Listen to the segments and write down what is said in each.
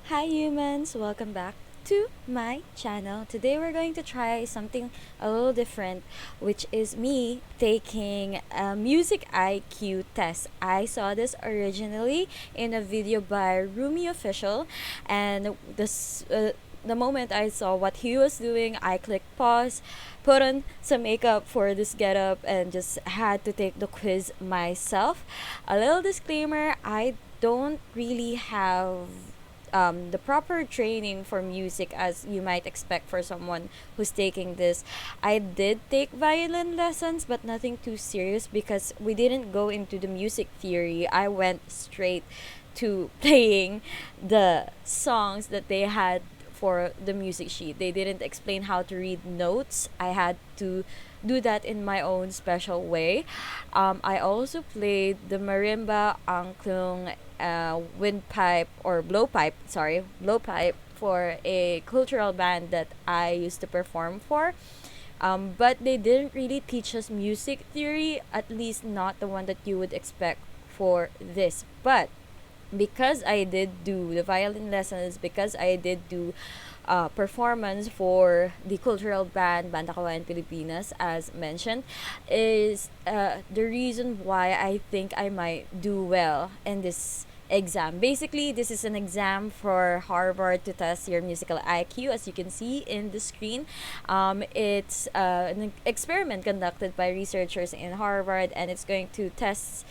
Hi humans, welcome back to my channel. Today we're going to try something a little different, which is me taking a music IQ test. I saw this originally in a video by Roomie official, and the moment I saw what he was doing, I clicked pause, put on some makeup for this getup, and just had to take the quiz myself. A little disclaimer: I don't really have the proper training for music as you might expect for someone who's taking this. I did take violin lessons, but nothing too serious because we didn't go into the music theory. I went straight to playing the songs that they had for the music sheet. They didn't explain how to read notes. I had to do that in my own special way. I also played the marimba, angklung, windpipe or blowpipe, sorry, blowpipe for a cultural band that I used to perform for. But they didn't really teach us music theory, at least not the one that you would expect for this. But because I did do the violin lessons, because I did do performance for the cultural band Banda Kawayan Pilipinas, as mentioned, is the reason why I think I might do well in this exam. Basically, this is an exam for Harvard to test your musical IQ, as you can see in the screen. It's an experiment conducted by researchers in Harvard, and it's going to test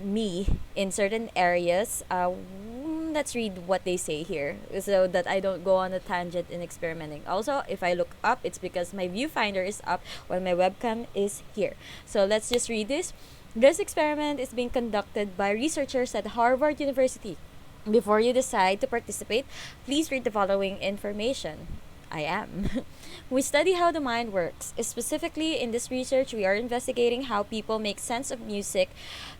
me in certain areas. Let's read what they say here so that I don't go on a tangent in experimenting. Also, if I look up, it's because my viewfinder is up while my webcam is here. So let's just read this. This experiment is being conducted by researchers at Harvard University. Before you decide to participate, please read the following information. I am. We study how the mind works. Specifically, in this research, we are investigating how people make sense of music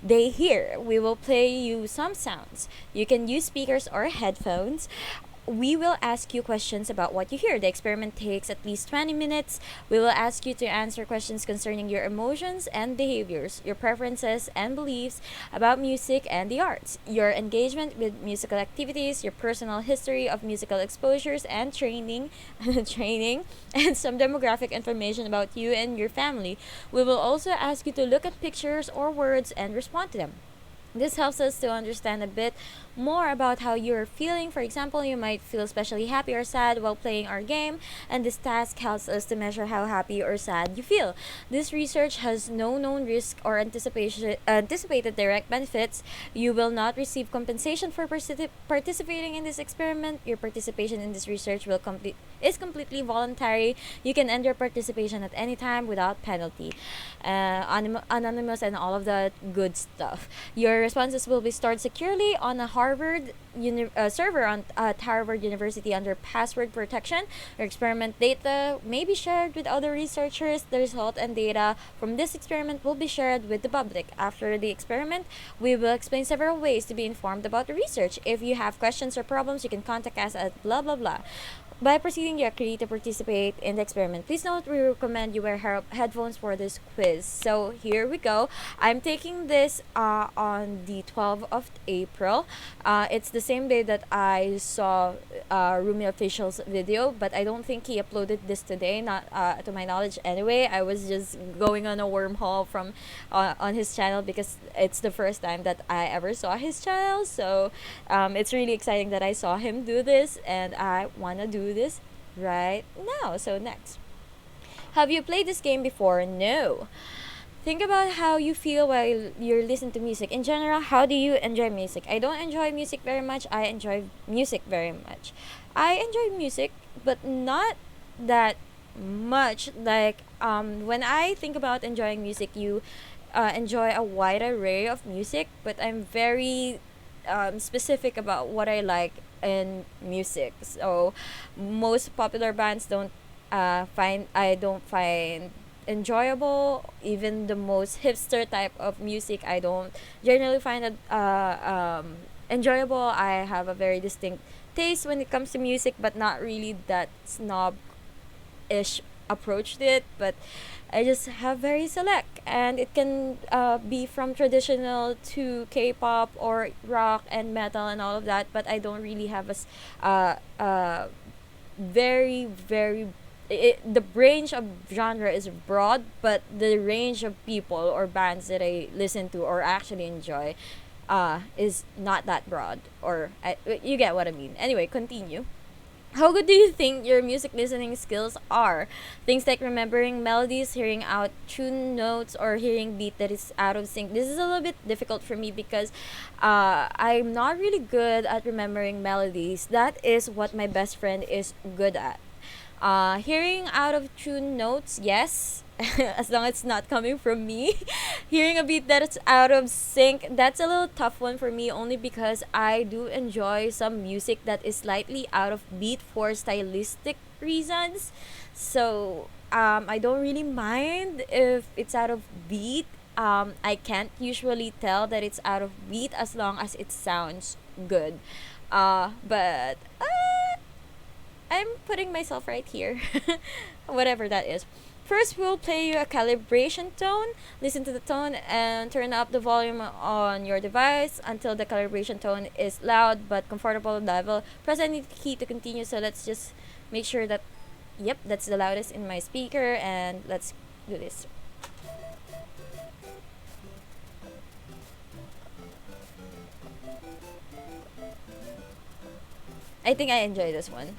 they hear. We will play you some sounds. You can use speakers or headphones. We will ask you questions about what you hear. The experiment takes at least 20 minutes. We will ask you to answer questions concerning your emotions and behaviors, your preferences and beliefs about music and the arts, your engagement with musical activities, your personal history of musical exposures and training, and some demographic information about you and your family. We will also ask you to look at pictures or words and respond to them. This helps us to understand a bit more about how you're feeling. For example, you might feel especially happy or sad while playing our game, and this task helps us to measure how happy or sad you feel. This research has no known risk or anticipated direct benefits. You will not receive compensation for participating in this experiment. Your participation in this research is completely voluntary. You can end your participation at any time without penalty. Anonymous and all of that good stuff. Your responses will be stored securely on a server at Harvard University under password protection. Your experiment data may be shared with other researchers. The result and data from this experiment will be shared with the public. After the experiment, we will explain several ways to be informed about the research. If you have questions or problems, you can contact us at blah blah blah. By proceeding directly to participate in the experiment, please note we recommend you wear headphones for this quiz. So here we go. I'm taking this on the 12th of April. It's the same day that I saw Rumi Official's video, but I don't think he uploaded this today, not to my knowledge anyway. I was just going on a wormhole from on his channel because it's the first time that I ever saw his channel. So it's really exciting that I saw him do this, and I want to do this right now. So next, have you played this game before? No. Think about how you feel while you're listening to music. In general, how do you enjoy music? I don't enjoy music very much. I enjoy music very much. I enjoy music, but not that much. Like when I think about enjoying music, you enjoy a wide array of music, but I'm very specific about what I like in music. So most popular bands don't find I don't find enjoyable. Even the most hipster type of music, I don't generally find it enjoyable. I have a very distinct taste when it comes to music, but not really that snob ish approached it, but I just have very select, and it can be from traditional to K-pop or rock and metal and all of that. But I don't really have very very the range of genre is broad, but the range of people or bands that I listen to or actually enjoy is not that broad. Or you get what I mean. Anyway, continue. How good do you think your music listening skills are? Things like remembering melodies, hearing out tune notes, or hearing beat that is out of sync. This is a little bit difficult for me because I'm not really good at remembering melodies. That is what my best friend is good at. Hearing out of tune notes, yes, as long as it's not coming from me. Hearing a beat that's out of sync, that's a little tough one for me, only because I do enjoy some music that is slightly out of beat for stylistic reasons. So I don't really mind if it's out of beat. I can't usually tell that it's out of beat as long as it sounds good. But I'm putting myself right here. Whatever that is. First, we'll play you a calibration tone. Listen to the tone and turn up the volume on your device until the calibration tone is loud but comfortable level. Press any key to continue. So let's just make sure that, yep, that's the loudest in my speaker. And let's do this. I think I enjoy this one.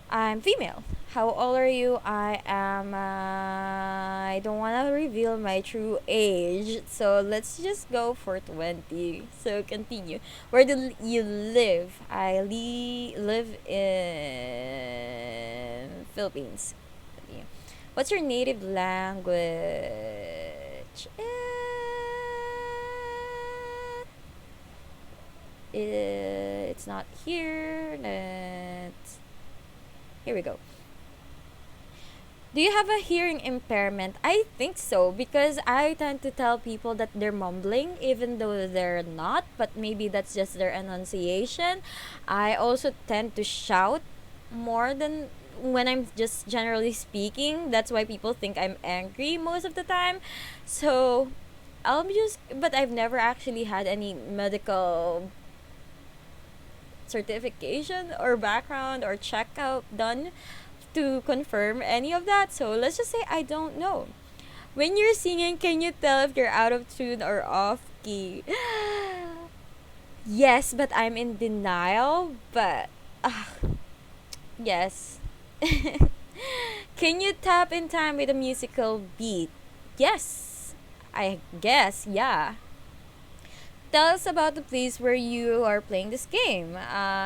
I'm female. How old are you? I am. I don't want to reveal my true age, so let's just go for 20. So continue. Where do you live? Live in Philippines. Continue. What's your native language? It's not here. Here we go. Do you have a hearing impairment? I think so, because I tend to tell people that they're mumbling even though they're not, but maybe that's just their enunciation. I also tend to shout more than when I'm just generally speaking. That's why people think I'm angry most of the time. So, but I've never actually had any medical certification or background or checkout done to confirm any of that. So let's just say I don't know. When you're singing, can you tell if you're out of tune or off key? Yes, but I'm in denial. But yes. Can you tap in time with a musical beat? Yes. I guess, yeah. Tell us about the place where you are playing this game.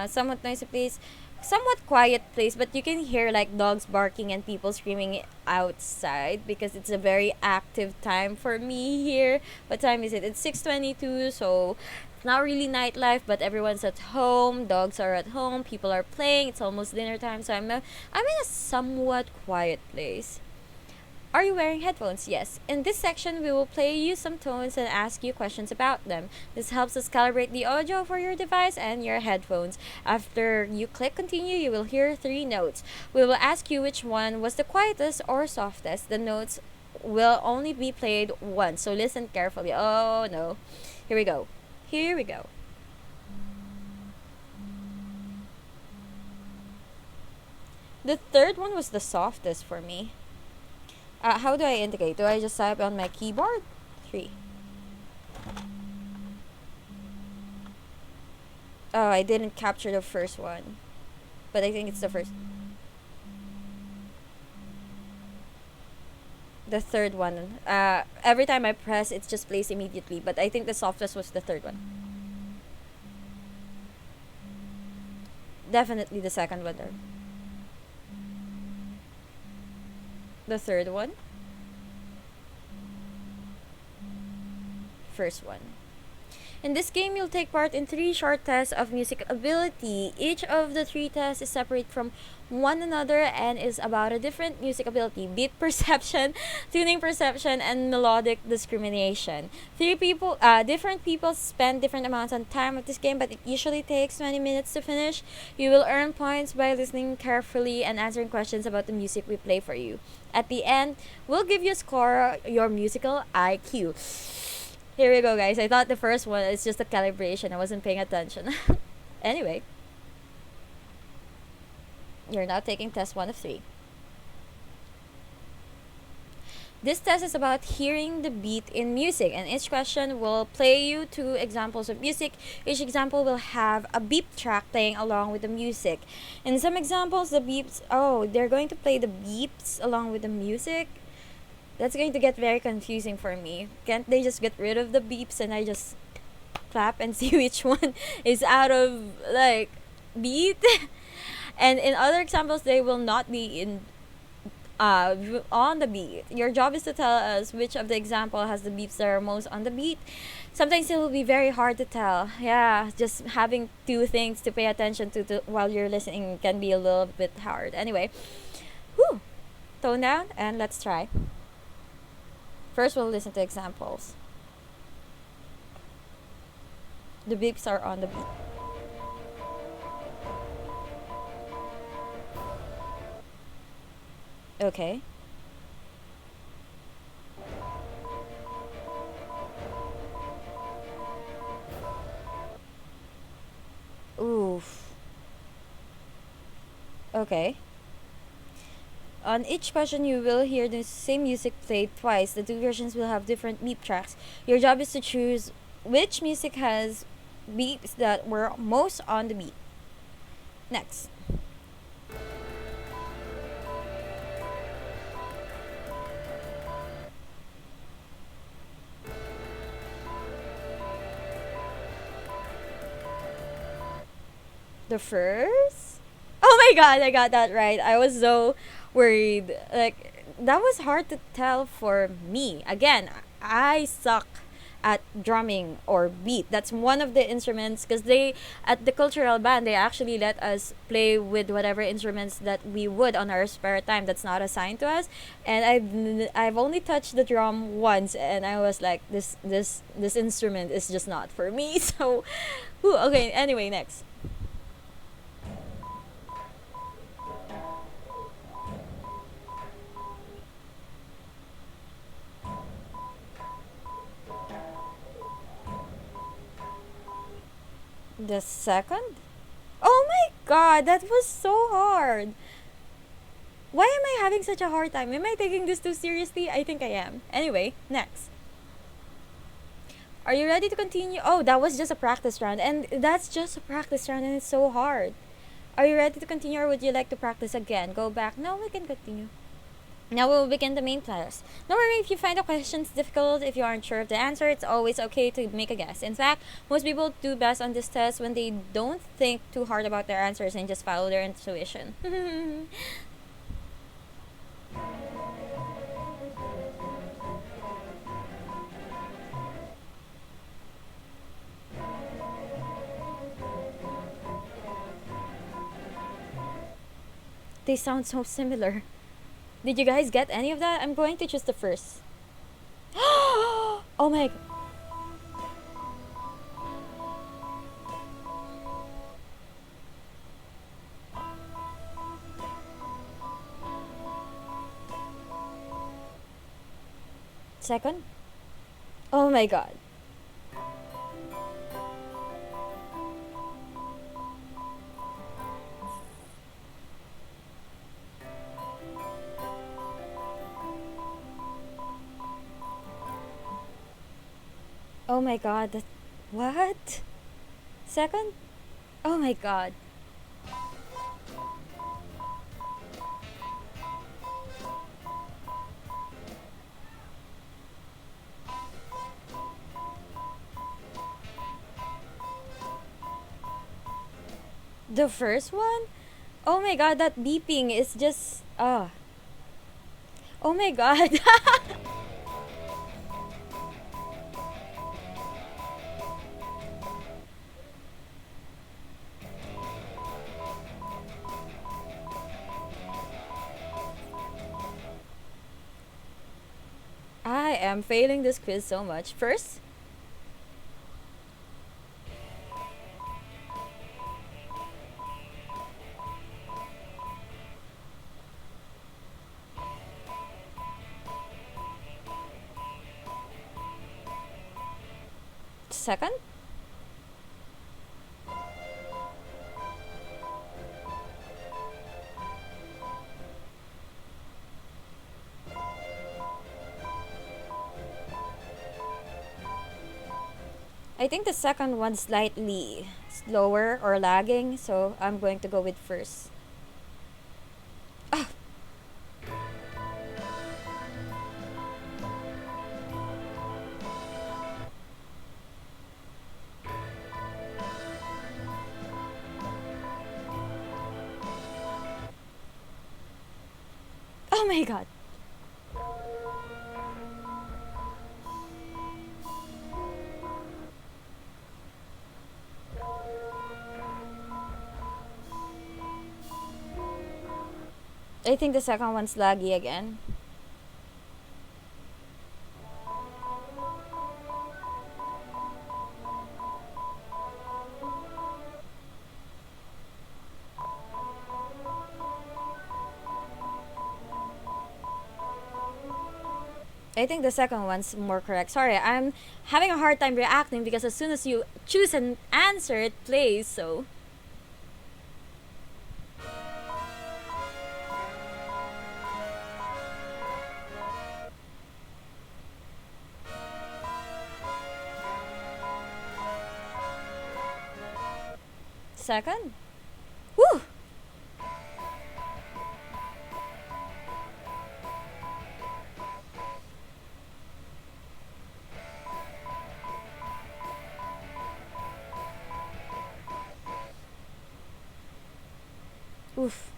Somewhat noisy place, somewhat quiet place, but you can hear like dogs barking and people screaming outside because it's a very active time for me here. What time is it? It's 6:22, so it's not really nightlife, but everyone's at home. Dogs are at home. People are playing. It's almost dinner time, so I'm in a somewhat quiet place. Are you wearing headphones? Yes. In this section, we will play you some tones and ask you questions about them. This helps us calibrate the audio for your device and your headphones. After you click continue, you will hear 3 notes. We will ask you which one was the quietest or softest. The notes will only be played once, so listen carefully. Oh no. Here we go. Here we go. The third one was the softest for me. How do I indicate? Do I just type on my keyboard? 3. Oh, I didn't capture the first one. But I think it's the first. The third one. Every time I press, it just plays immediately. But I think the softest was the third one. Definitely the second one there. The third one. First one. In this game, you'll take part in 3 short tests of music ability. Each of the 3 tests is separate from one another and is about a different music ability: beat perception, tuning perception, and melodic discrimination. Different people spend different amounts of time with this game, but it usually takes 20 minutes to finish. You will earn points by listening carefully and answering questions about the music we play for you. At the end, we'll give you a score, your musical IQ. Here we go, guys. I thought the first one is just a calibration. I wasn't paying attention. Anyway, you're now taking test 1 of 3. This test is about hearing the beat in music, and each question will play you 2 examples of music. Each example will have a beep track playing along with the music. In some examples, they're going to play the beeps along with the music. That's going to get very confusing for me. Can't they just get rid of the beeps and I just clap and see which one is out of, like, beat? And in other examples, they will not be on the beat. Your job is to tell us which of the example has the beeps that are most on the beat. Sometimes it will be very hard to tell. Yeah, just having 2 things to pay attention to while you're listening can be a little bit hard. Anyway, tone down and let's try. First, we'll listen to examples. The beeps are on the beat. Okay. Oof. Okay. On each question, you will hear the same music played twice. The 2 versions will have different beep tracks. Your job is to choose which music has beeps that were most on the beat. Next. The first? Oh my god, I got that right. I was so worried. Like, that was hard to tell for me. Again, I suck at drumming or beat. That's one of the instruments, because at the cultural band, they actually let us play with whatever instruments that we would on our spare time that's not assigned to us. And I've only touched the drum once, and I was like, this instrument is just not for me. So, okay. Anyway, next. The second? Oh my god, that was so hard. Why am I having such a hard time? Am I taking this too seriously? I think I am. Anyway, next. Are you ready to continue? Oh, that was just a practice round. And that's just a practice round and it's so hard. Are you ready to continue or would you like to practice again? Go back. No, we can continue. Now we will begin the main test. Don't worry if you find the questions difficult. If you aren't sure of the answer, it's always okay to make a guess. In fact, most people do best on this test when they don't think too hard about their answers and just follow their intuition. They sound so similar. Did you guys get any of that? I'm going to choose the first. Oh my. Second? Oh my god. Oh my god. What? Second? Oh my god. The first one? Oh my god, that beeping is just. Oh my god. am failing this quiz so much. First, second. I think the second one's slightly slower or lagging, so I'm going to go with first. Ah, oh my god. I think the second one's laggy again. I think the second one's more correct. Sorry, I'm having a hard time reacting because as soon as you choose an answer, it plays, so. Second? Woo! Oof.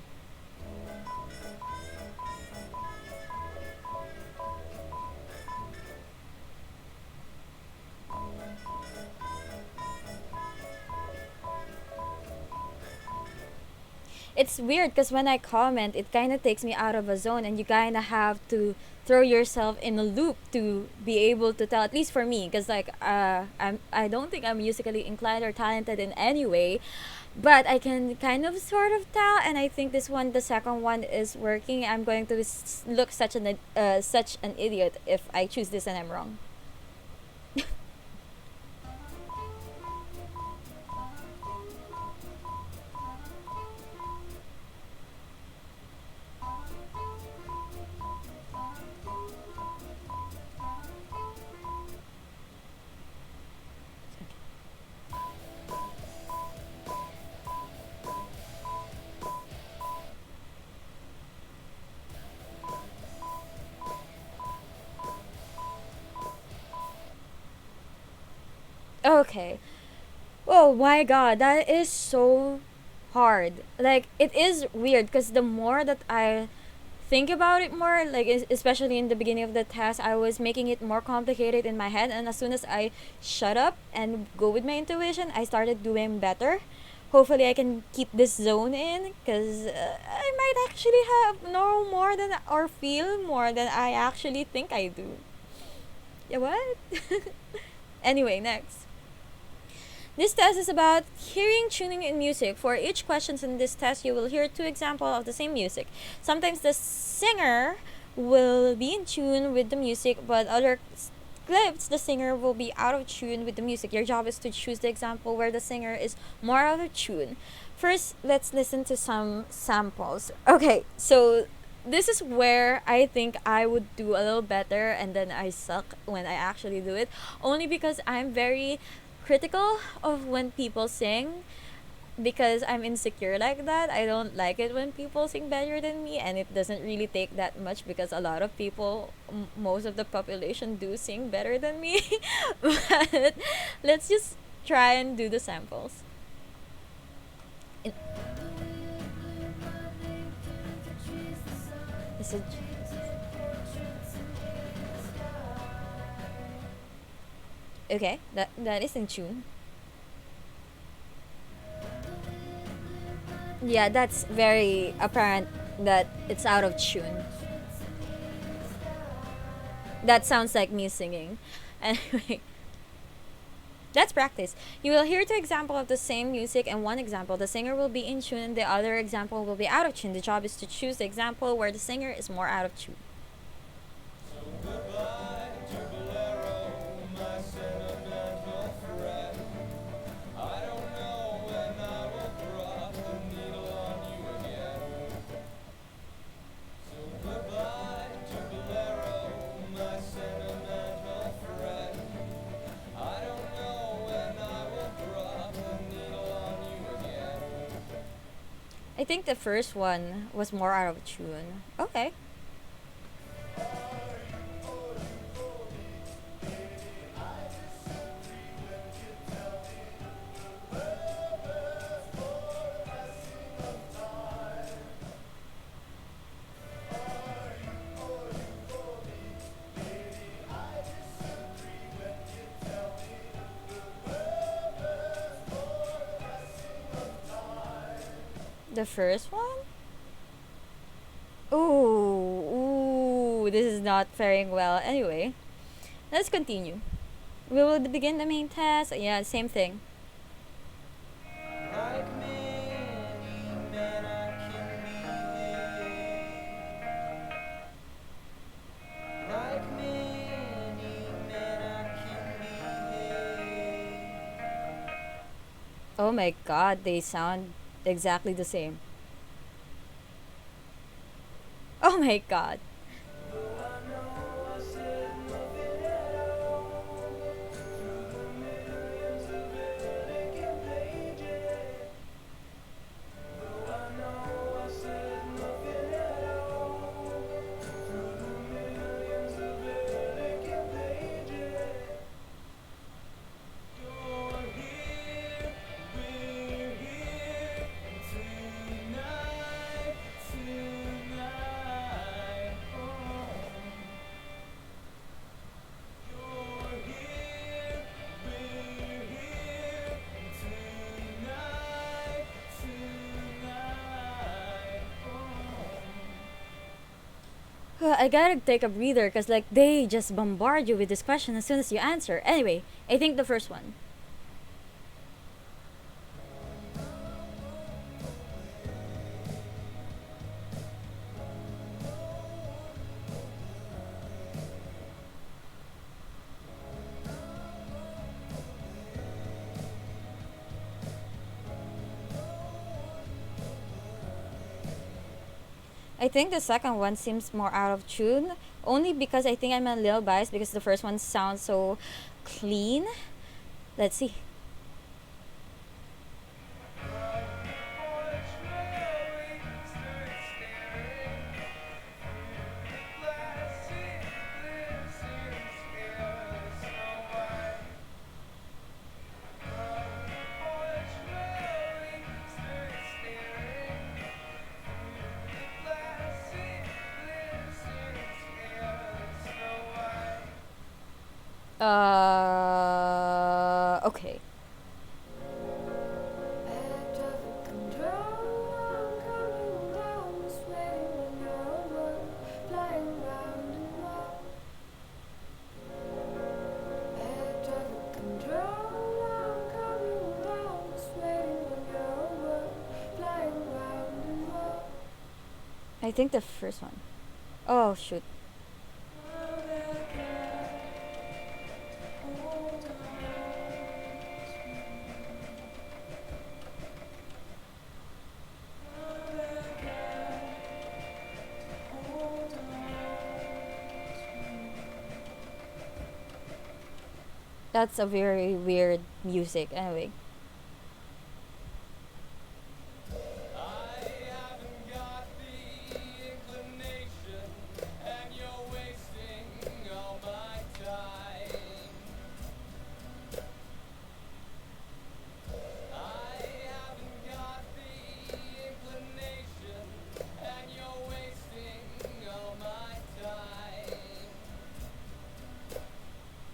It's weird because when I comment, it kind of takes me out of a zone, and you kind of have to throw yourself in a loop to be able to tell. At least for me, because like I don't think I'm musically inclined or talented in any way, but I can kind of sort of tell. And I think this one, the second one, is working. I'm going to look such an idiot if I choose this and I'm wrong. Okay. Oh my god, that is so hard. Like, it is weird because the more that I think about it more, like, especially in the beginning of the test, I was making it more complicated in my head. And as soon as I shut up and go with my intuition, I started doing better. Hopefully, I can keep this zone in because I might actually have know more than or feel more than I actually think I do. Yeah, what? Anyway, next. This test is about hearing tuning in music. For each question in this test, you will hear two examples of the same music. Sometimes the singer will be in tune with the music, but other clips, the singer will be out of tune with the music. Your job is to choose the example where the singer is more out of tune. First, let's listen to some samples. Okay, so this is where I think I would do a little better, and then I suck when I actually do it. Only because I'm very critical of when people sing, because I'm insecure like that. I don't like it when people sing better than me, and it doesn't really take that much because a lot of people, most of the population, do sing better than me. But let's just try and do the samples. In- is it- okay, that is in tune. Yeah, that's very apparent that it's out of tune. That sounds like me singing. Anyway, let's practice. You will hear two examples of the same music, and one example the singer will be in tune and the other example will be out of tune. The job is to choose the example where the singer is more out of tune. I think the first one was more out of tune. Okay. The first one? Ooh, this is not faring well. Anyway, let's continue. We will begin the main test. Yeah, same thing. Oh my god, they sound exactly the same. Oh my god. I gotta take a breather because like they just bombard you with this question as soon as you answer. Anyway, I think the first one. I think the second one seems more out of tune, only because I think I'm a little biased because the first one sounds so clean. Let's see. Okay. I think the first one. Oh shoot. That's a very weird music. Anyway.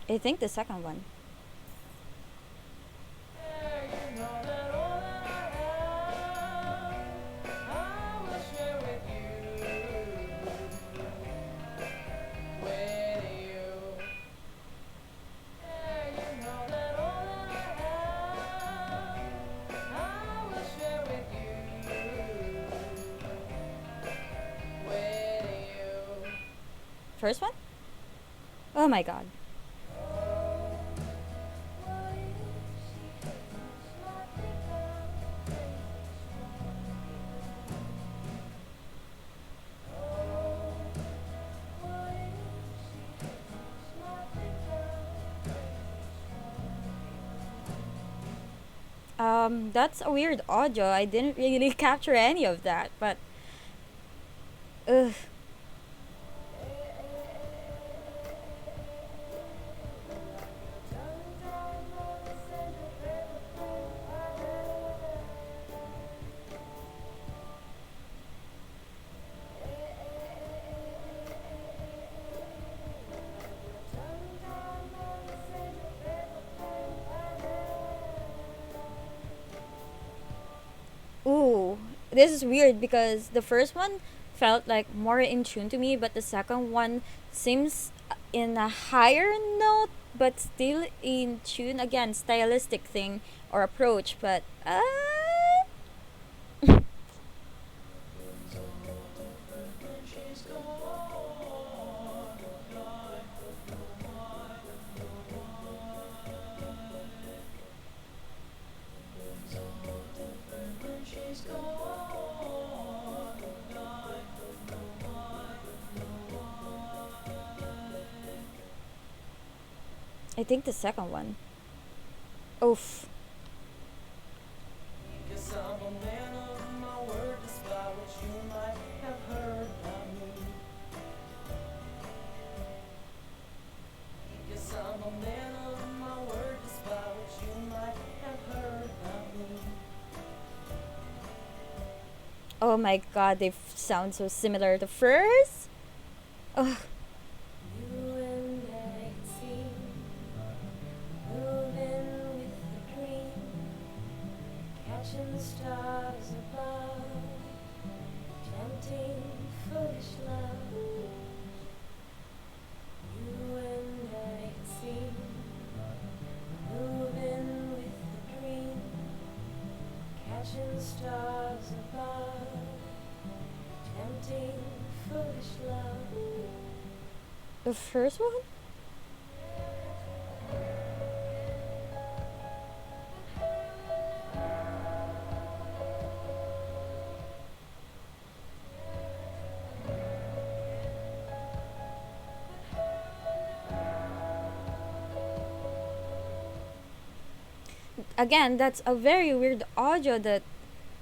I think the second one. first one? Oh my god. That's a weird audio. I didn't really capture any of that, but ugh. Ooh, this is weird because the first one felt like more in tune to me, but the second one seems in a higher note, but still in tune. Again, stylistic thing or approach, but I think the second one. Oof. Guess I'm a man of my word, despite what you might have heard about me. Guess I'm a man of my word, despite what you might have heard about me. Oh my god, they sound so similar. The first? Ugh. You and I it seem, moving with the dream, catching the stars above, tempting foolish love. You and I it seem, moving with the dream, catching the stars above, tempting foolish love. The first one? Again, that's a very weird audio that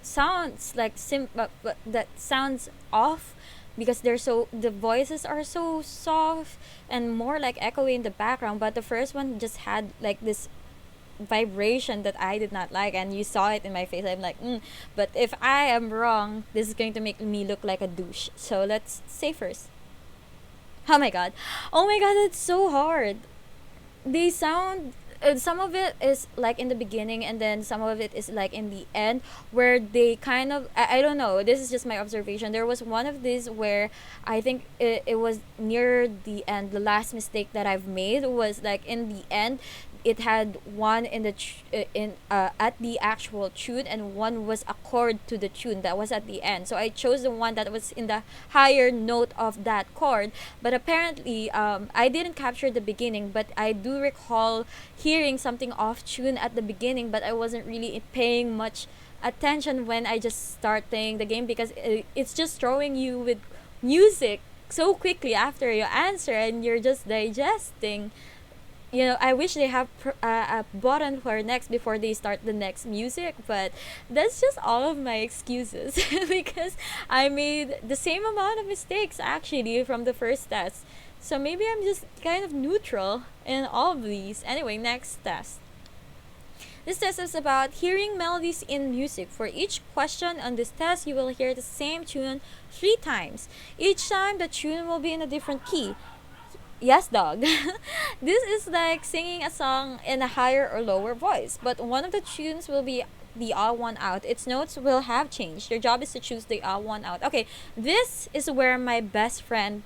sounds like but that sounds off because the voices are so soft and more like echoing in the background, but the first one just had like this vibration that I did not like, and you saw it in my face. I'm like, but if I am wrong, this is going to make me look like a douche. So let's say first. Oh my god. Oh my god, it's so hard. They sound some of it is like in the beginning and then some of it is like in the end where they kind of I don't know, this is just my observation. There was one of these where I think it was near the end. The last mistake that I've made was like in the end it had one in the in at the actual tune, and one was a chord to the tune that was at the end. So I chose the one that was in the higher note of that chord. But apparently, I didn't capture the beginning, but I do recall hearing something off tune at the beginning, but I wasn't really paying much attention when I just start playing the game because it's just throwing you with music so quickly after your answer, and you're just digesting. I wish they have a button for next before they start the next music, but that's just all of my excuses because I made the same amount of mistakes actually from the first test. So maybe I'm just kind of neutral in all of these. Anyway, next test. This test is about hearing melodies in music. For each question on this test, you will hear the same tune 3 times. Each time, the tune will be in a different key. Yes, dog. This is like singing a song in a higher or lower voice, but one of the tunes will be the odd one out. Its notes will have changed. Your job is to choose the odd one out. Okay, this is where my best friend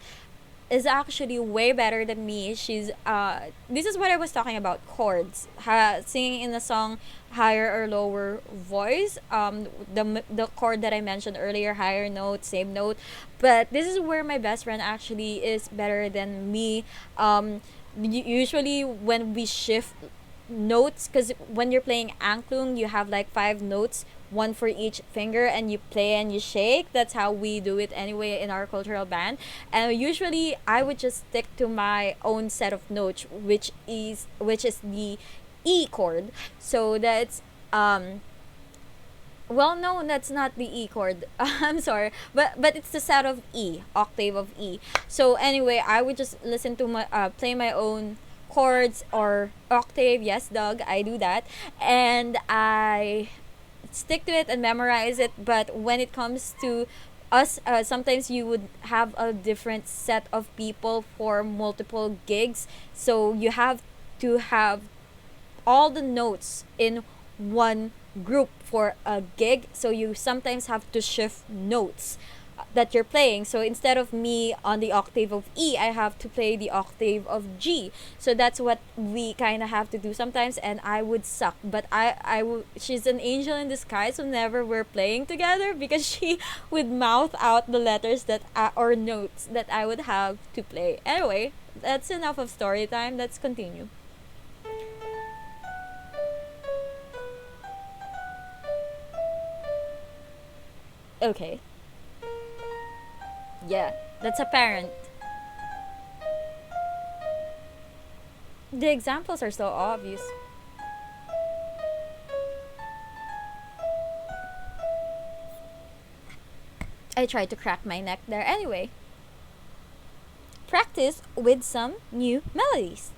is actually way better than me. She's this is what I was talking about, chords. Singing in a song higher or lower voice. The chord that I mentioned earlier, higher note, same note. But this is where my best friend actually is better than me. Usually when we shift notes, because when you're playing angklung you have like five notes, one for each finger, and you play and you shake. That's how we do it anyway in our cultural band. And usually I would just stick to my own set of notes, which is the E chord. So that's well, no, that's not the E chord. I'm sorry, but it's the set of E, octave of E. So anyway, I would just listen to my play my own chords or octave. Yes, Doug, I do that, and I stick to it and memorize it. But when it comes to us, sometimes you would have a different set of people for multiple gigs, so you have to have all the notes in one group for a gig, so you sometimes have to shift notes that you're playing. So instead of me on the octave of E, I have to play the octave of G. So that's what we kind of have to do sometimes, and I would suck. But she's an angel in disguise whenever we're playing together, because she would mouth out the letters or notes that I would have to play. Anyway, that's enough of story time. Let's continue. Okay. Yeah, that's apparent. The examples are so obvious. I tried to crack my neck there. Anyway, practice with some new melodies.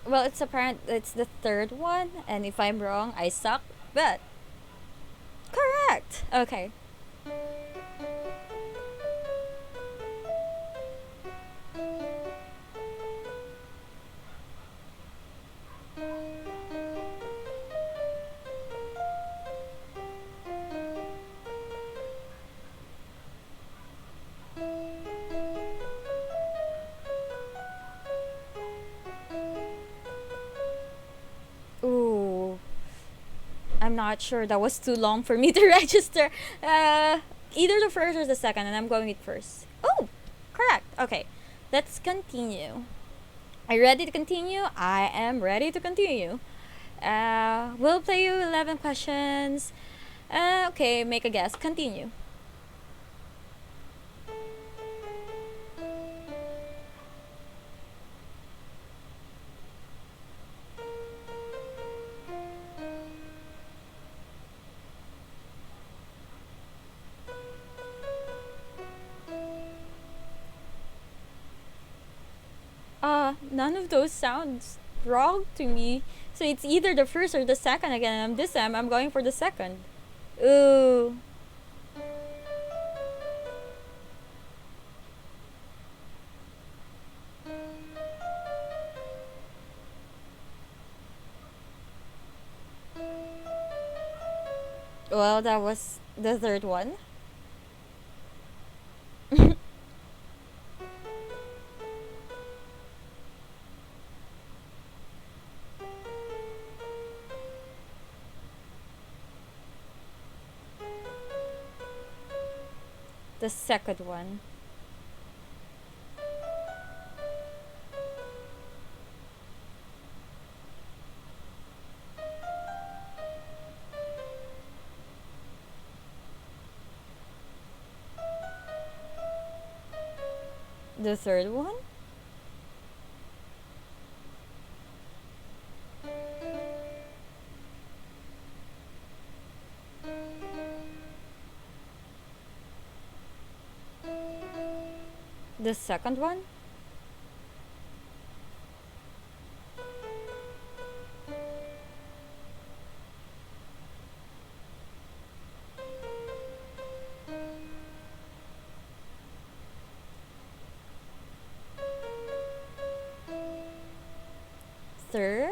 Well, it's apparent it's the third one, and if I'm wrong, I suck. But correct. Okay. Ooh, I'm not sure. That was too long for me to register. Uh, Either the first or the second, and I'm going with first. Oh, correct. Okay, let's continue. Are you ready to continue? I am ready to continue. We'll play you 11 questions. Okay, make a guess. Continue. None of those sounds wrong to me. So it's either the first or the second again. This time I'm going for the second. Ooh. Well, that was the third one. The second one. The third one? The second one? Third?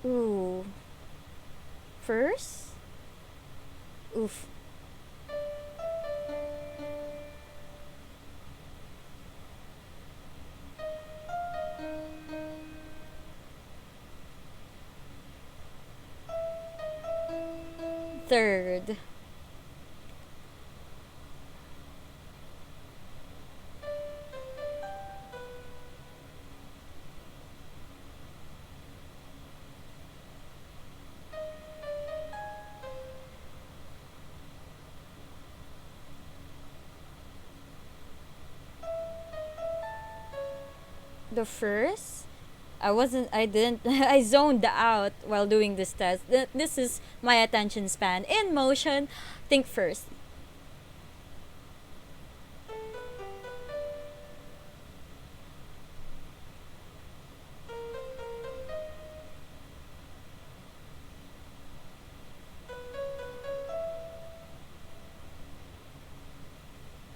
Ooh. First? Oof. Third. The first? I didn't, I zoned out while doing this test. This is my attention span. In motion, think first.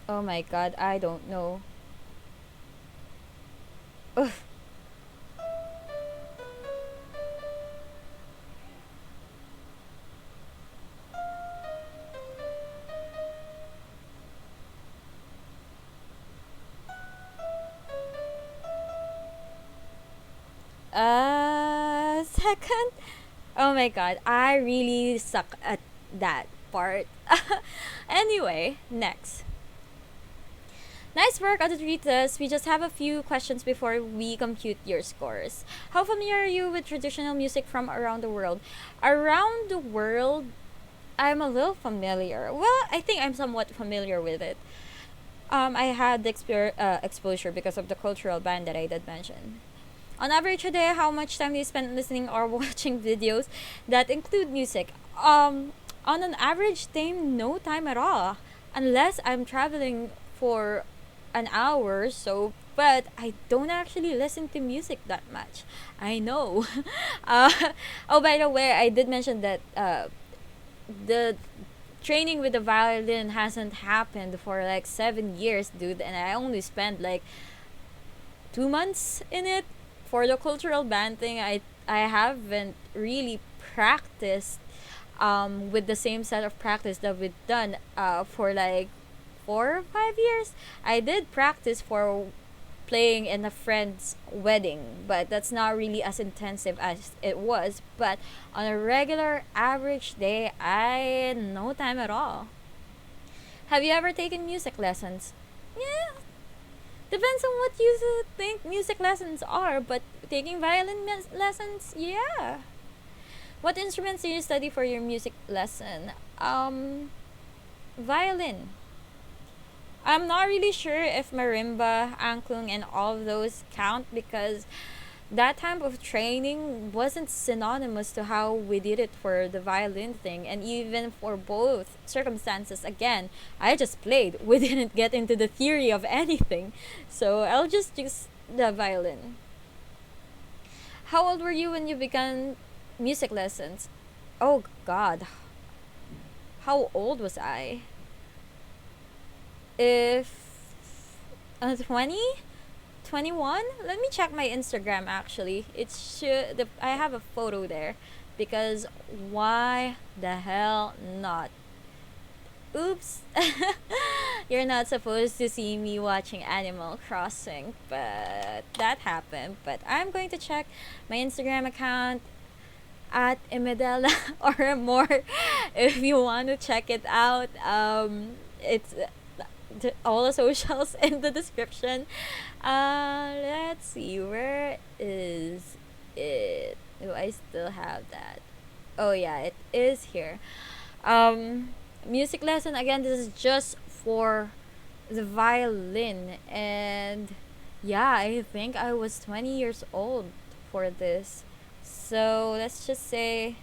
Oh my god, I don't know. Ugh. Second? Oh my god, I really suck at that part. Anyway, next. Nice work on the three tests. We just have a few questions before we compute your scores. How familiar are you with traditional music from around the world? Around the world, I'm a little familiar. Well, I think I'm somewhat familiar with it. I had the exposure because of the cultural band that I did mention. On average a day, how much time do you spend listening or watching videos that include music? On an average day, no time at all. Unless I'm traveling for an hour or so, but I don't actually listen to music that much. I know. uh, oh, by the way, I did mention that the training with the violin hasn't happened for like 7 years, dude, and I only spent like 2 months in it. For the cultural band thing, I haven't really practiced with the same set of practice that we've done for like 4 or 5 years. I did practice for playing in a friend's wedding, but that's not really as intensive as it was. But on a regular average day, I no time at all. Have you ever taken music lessons? Yeah, depends on what you think music lessons are, but taking violin lessons, yeah. What instruments do you study for your music lesson? Violin. I'm not really sure if marimba, angklung, and all of those count because that type of training wasn't synonymous to how we did it for the violin thing, and even for both circumstances. Again, I just played. We didn't get into the theory of anything, so I'll just use the violin. How old were you when you began music lessons? Oh God, how old was I? If 20, 21. Let me check my Instagram. Actually, it should. I have a photo there, because why the hell not? Oops. You're not supposed to see me watching Animal Crossing, but that happened. But I'm going to check my Instagram account at Imedela or more if you want to check it out. It's all the socials in the description. Let's see, where is it? Do I still have that? Oh yeah, it is here. Um, Music lesson again. This is just for the violin, and yeah, I think I was 20 years old for this. So let's just say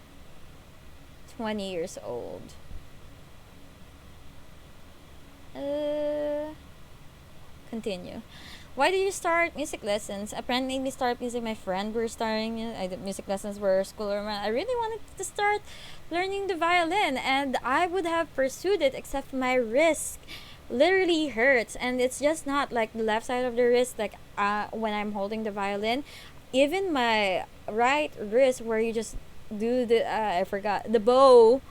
20 years old. Uh, Continue. Why did you start music lessons? A friend made me start music. My friend were starting. I did music lessons were school or I really wanted to start learning the violin, and I would have pursued it, except my wrist literally hurts, and it's just not like the left side of the wrist. Like when I'm holding the violin, even my right wrist, where you just do the I forgot the bow,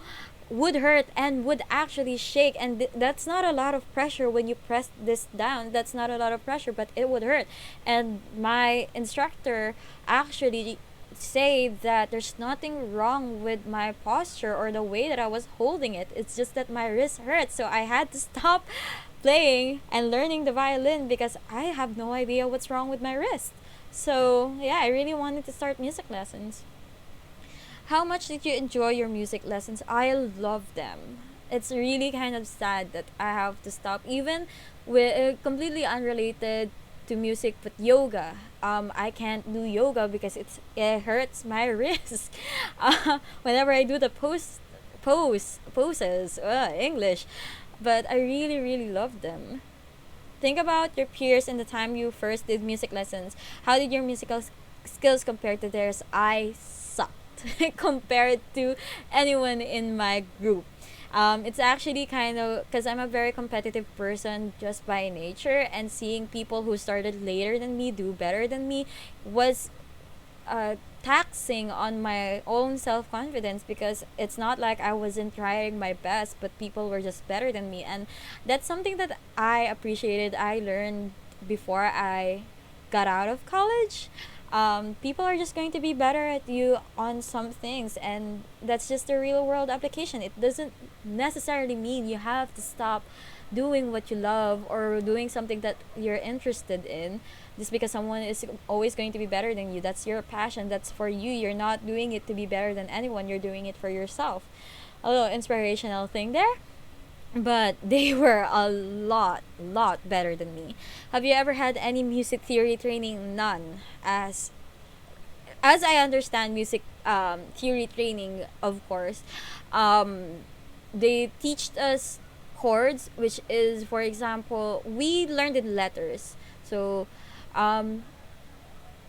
would hurt and would actually shake, and that's not a lot of pressure when you press this down. That's not a lot of pressure, but it would hurt. And my instructor actually say that there's nothing wrong with my posture or the way that I was holding it. It's just that my wrist hurts, so I had to stop playing and learning the violin because I have no idea what's wrong with my wrist. So yeah, I really wanted to start music lessons. How much did you enjoy your music lessons? I love them. It's really kind of sad that I have to stop, even with completely unrelated to music, but yoga. I can't do yoga because it hurts my wrist. Whenever I do the poses, English, but I really really love them. Think about your peers in the time you first did music lessons. How did your musical skills compare to theirs? I sucked compared to anyone in my group. It's actually kind of because I'm a very competitive person just by nature, and seeing people who started later than me do better than me was taxing on my own self confidence, because it's not like I wasn't trying my best, but people were just better than me. And that's something that I appreciated. I learned before I got out of college. People are just going to be better at you on some things, and that's just the real world application. It doesn't necessarily mean you have to stop doing what you love or doing something that you're interested in just because someone is always going to be better than you. That's your passion, that's for you. You're not doing it to be better than anyone, you're doing it for yourself. A little inspirational thing there, but they were a lot better than me. Have you ever had any music theory training? None. As I understand music theory training, of course, they teach us chords, which is, for example, we learned in letters. So um,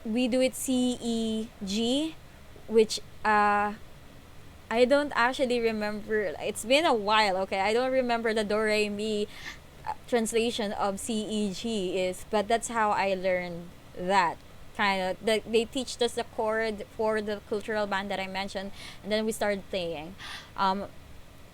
we do it C, E, G, which I don't actually remember. It's been a while, okay? I don't remember the do, re, mi translation of C, E, G is, but that's how I learned that. Kind of, they teach us the chord for the cultural band that I mentioned, and then we started playing. Um,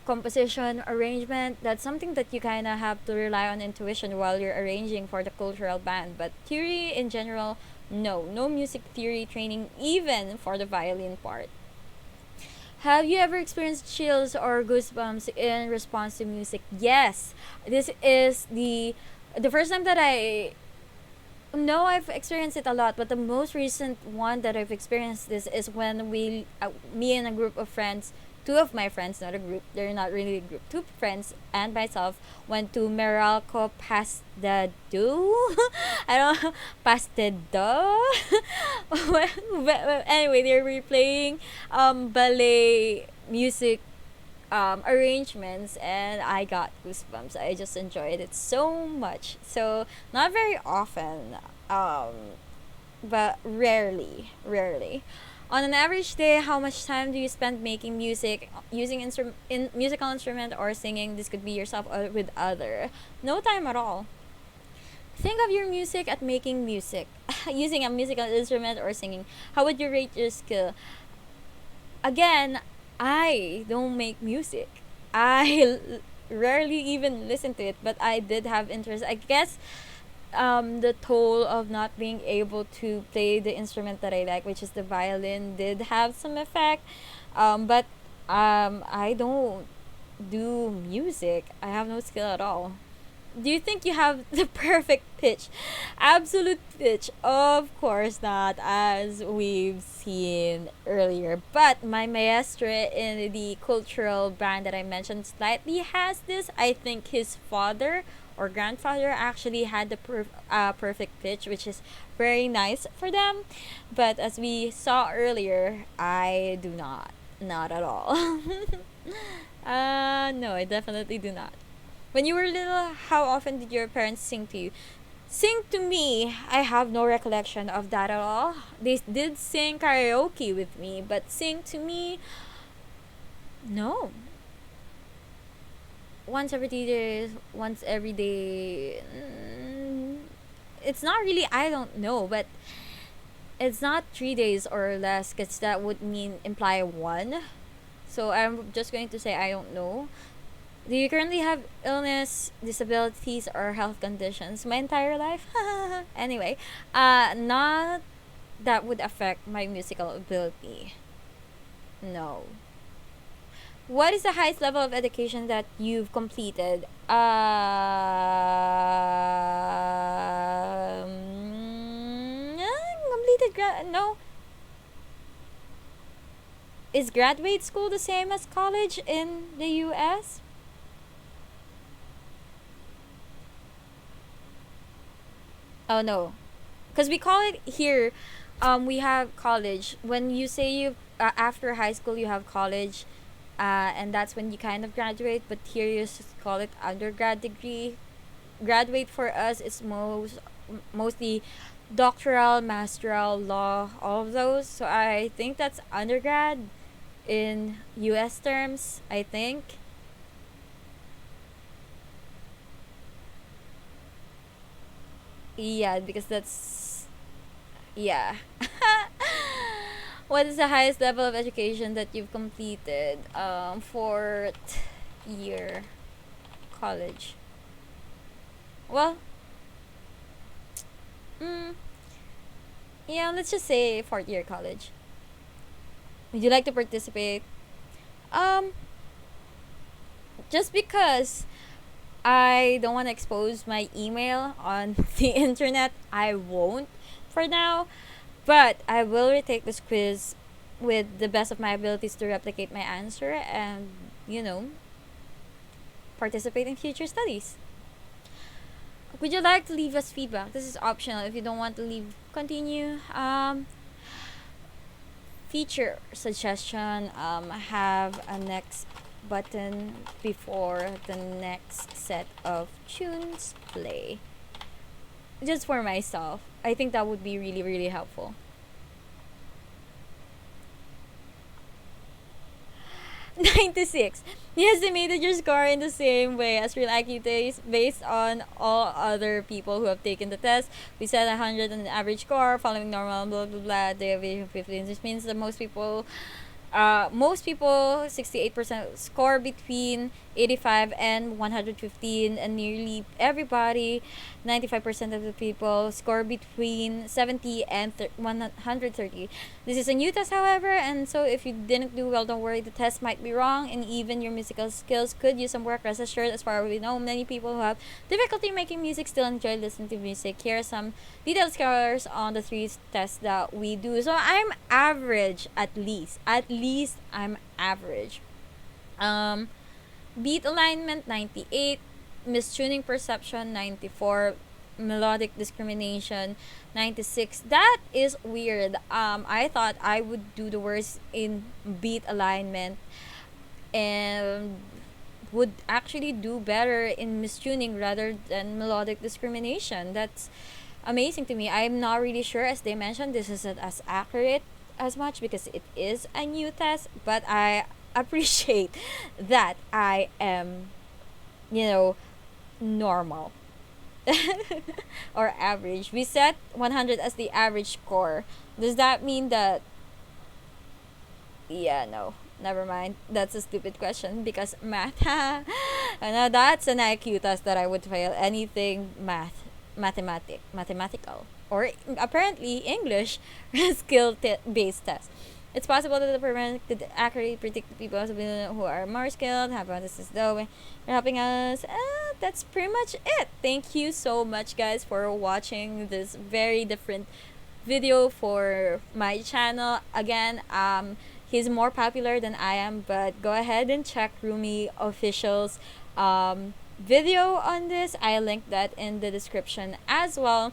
Composition, arrangement, that's something that you kind of have to rely on intuition while you're arranging for the cultural band. But theory in general, no music theory training, even for the violin part. Have you ever experienced chills or goosebumps in response to music? Yes. This is the first time that I no, I've experienced it a lot, but the most recent one that I've experienced this is when me and a group of friends, two of my friends, not a group, they're not really a group, two friends and myself went to Meralco past the do. I don't past the do. Anyway, they were playing ballet music arrangements, and I got goosebumps. I just enjoyed it so much. So not very often, but rarely. On an average day, how much time do you spend making music, using musical instrument or singing? This could be yourself or with other. No time at all. Think of your music at making music, using a musical instrument or singing. How would you rate your skill? Again, I don't make music. Rarely even listen to it, but I did have interest. I guess the toll of not being able to play the instrument that I like, which is the violin, did have some effect. But I don't do music. I have no skill at all. Do you think you have the perfect pitch? Absolute pitch? Of course not, as we've seen earlier. But my maestro in the cultural band that I mentioned slightly has this. I think his father or grandfather actually had the perfect pitch, which is very nice for them. But as we saw earlier, I do not. Not at all. No, I definitely do not. When you were little, how often did your parents sing to you? Sing to Me, I have no recollection of that at all. They did sing karaoke with me, but Sing to Me, no. Once every 2 days, once every day. It's not really, I don't know, but it's not 3 days or less because that would mean imply one. So I'm just going to say I don't know. Do you currently have illness, disabilities, or health conditions? My entire life? Anyway, not that would affect my musical ability. No. What is the highest level of education that you've completed? Completed no. Is graduate school the same as college in the US? Oh no, because we call it here. We have college. When you say you after high school, you have college, and that's when you kind of graduate. But here you just call it undergrad degree. Graduate for us is mostly doctoral, masteral, law, all of those. So I think that's undergrad in U.S. terms. I think. Yeah, because that's yeah. What is the highest level of education that you've completed? Fourth year college. Well, mm, yeah, let's just say fourth year college. Would you like to participate? Um, just because I don't want to expose my email on the internet, I won't for now. But I will retake this quiz with the best of my abilities to replicate my answer and, you know, participate in future studies. Would you like to leave us feedback? This is optional. If you don't want to leave, continue. Feature suggestion. Have a next button before the next set of tunes play. Just for myself. I think that would be really, really helpful. 96. You estimated your score in the same way as real IQ tests based on all other people who have taken the test. We set 100 on the average score following normal blah blah blah deviation of 15. This means that most people 68% score between 85 and 115, and nearly everybody 95% of the people score between 70 and 130. This is a new test, however, and so if you didn't do well, don't worry, the test might be wrong and even your musical skills could use some work. Rest assured, as far as we know, many people who have difficulty making music still enjoy listening to music. Here are some detailed scores on the three tests that we do. So I'm average, at least. At least I'm average. Um, Beat alignment 98, mistuning perception 94, melodic discrimination 96. That is weird. I thought I would do the worst in beat alignment and would actually do better in mistuning rather than melodic discrimination. That's amazing to me. I'm not really sure, as they mentioned, this isn't as accurate as much because it is a new test, but I appreciate that I am, you know, normal or average. We set 100 as the average score. Does that mean that, yeah, no, never mind. That's a stupid question because math. No, that's an IQ test that I would fail. Anything mathematical, or apparently English based test. It's possible that the program could accurately predict the people who are more skilled. How about this, though? You're helping us. That's pretty much it. Thank you so much, guys, for watching this very different video for my channel. Again, he's more popular than I am, but go ahead and check Roomie official's video on this. I linked that in the description as well.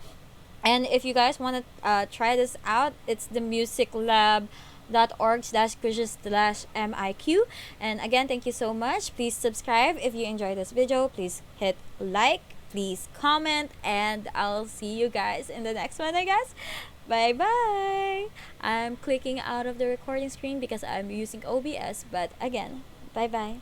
And if you guys want to try this out, it's the musiclab.org/quizzes/miq. And again, thank you so much. Please subscribe if you enjoyed this video. Please hit like, please comment, and I'll see you guys in the next one, I guess. Bye bye. I'm clicking out of the recording screen because I'm using OBS, but again, bye bye.